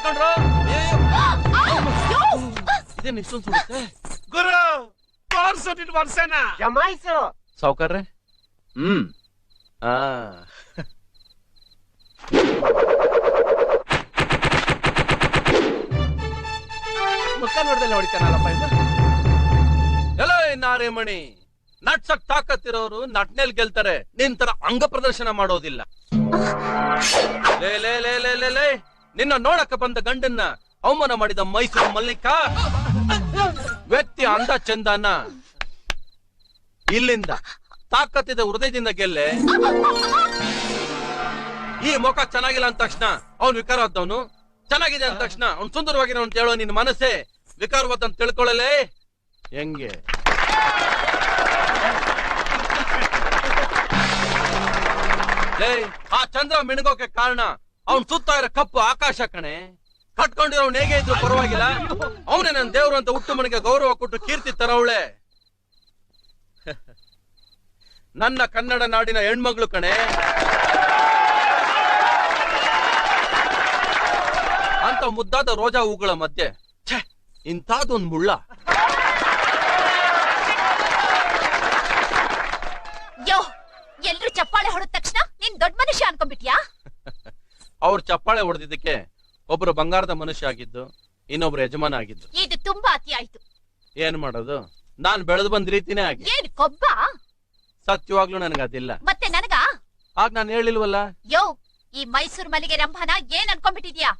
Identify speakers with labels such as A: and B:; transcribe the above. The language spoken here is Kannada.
A: ಕಣ್ರು. ಇದೇನು ಇಷ್ಟೊಂದು ಸುಡುತ್ತೆ?
B: ಗುರು ತೋರ್ಸು ನಿನ್ ವರ್ಷನ
C: ಜಮಾಯಿಸು.
A: ಸಾವುಕಾರ್ರೆ
B: ಮುಖ ನೋಡ್ದಲ್ಲ ಹೊಡಿತಾನಲ್ಲಪ್ಪ ಇದು.
A: ಎಲ್ಲ ನಾರೇಮಣಿ, ನಟ್ಸಕ್ ತಾಕತ್ತಿರೋರು ನಟ್ನೇಲ್ ಗೆಲ್ತಾರೆ, ನಿನ್ ತರ ಅಂಗ ಪ್ರದರ್ಶನ ಮಾಡೋದಿಲ್ಲ. ಲೇ ಲೇ ಲೇ ಲೇ ಲೇ ಲೇ ನಿನ್ನ ನೋಡಕ ಬಂದ ಗಂಡನ್ನ ಅವಮಾನ ಮಾಡಿದ ಮೈಸೂರು ಮಲ್ಲಿಕ ವ್ಯಕ್ತಿ ಅಂದ ಚಂದನ ಇಲ್ಲಿಂದ ತಾಕತ್ತಿದ ಹೃದಯದಿಂದ ಗೆಲ್ಲೆ. ಈ ಮುಖ ಚೆನ್ನಾಗಿಲ್ಲ ಅಂದ ತಕ್ಷಣ ಅವ್ನು ವಿಕಾರವಾದವನು, ಚೆನ್ನಾಗಿದೆ ಅಂದ ತಕ್ಷಣ ಅವ್ನು ಸುಂದರವಾಗಿರೋ ಅಂತ ಹೇಳೋ ನಿನ್ನ ಮನಸ್ಸೇ ವಿಕಾರವಾದ ತಿಳ್ಕೊಳ್ಳಲೇ. ಹೆಂಗೆ ಲೇ, ಆ ಚಂದ್ರ ಮಿಣಗೋಕೆ ಕಾರಣ ಅವ್ನ್ ಸುತ್ತ ಇರೋ ಕಪ್ಪು ಆಕಾಶ ಕಣೆ. ಕಟ್ಕೊಂಡಿರೋನ್ ಹೇಗೆ ಇದ್ರು ಪರವಾಗಿಲ್ಲ, ಅವನೇ ನನ್ನ ದೇವ್ರು ಅಂತ ಹುಟ್ಟು ಮನೆಗೆ ಗೌರವ ಕೊಟ್ಟು ಕೀರ್ತಿ ತರವಳೆ. ನನ್ನ ಕನ್ನಡ ನಾಡಿನ ಹೆಣ್ಮಗಳು ಕಣೆ. ಅಂತ ಮುದ್ದಾದ ರೋಜಾ ಹೂಗಳ ಮಧ್ಯೆ ಇಂಥದೊಂದು ಮುಳ್ಳ.
D: ಯೋ, ಎಲ್ರು ಚಪ್ಪಾಳೆ ಹೊಡೆದ ತಕ್ಷಣ ನೀನ್ ದೊಡ್ಡ ಮನುಷ್ಯ ಅನ್ಕೊಂಡ್ಬಿಟ್ಯಾ?
A: ಅವ್ರು ಚಪ್ಪಾಳೆ ಹೊಡೆದಿದ್ದಕ್ಕೆ ಒಬ್ರು ಬಂಗಾರದ ಮನುಷ್ಯ ಆಗಿದ್ದು, ಇನ್ನೊಬ್ರು ಯಜಮಾನ ಆಗಿದ್ದು.
D: ಇದು ತುಂಬಾ ಅತಿ ಆಯ್ತು.
A: ಏನ್ ಮಾಡೋದು, ನಾನ್ ಬೆಳೆದು ಬಂದ ರೀತಿನೇ ಆಗಿ.
D: ಏನ್ ಕೊಬ್ಬ?
A: ಸತ್ಯವಾಗ್ಲೂ ನನಗದಿಲ್ಲ.
D: ಮತ್ತೆ ನನಗ
A: ಆಗ ನಾನು ಹೇಳಿಲ್ವಲ್ಲ.
D: ಯೋ, ಈ ಮೈಸೂರು ಮಲ್ಲಿಗೆ ರಂಭಾನ ಏನ್ ಅನ್ಕೊಂಡ್ಬಿಟ್ಟಿದ್ಯಾ?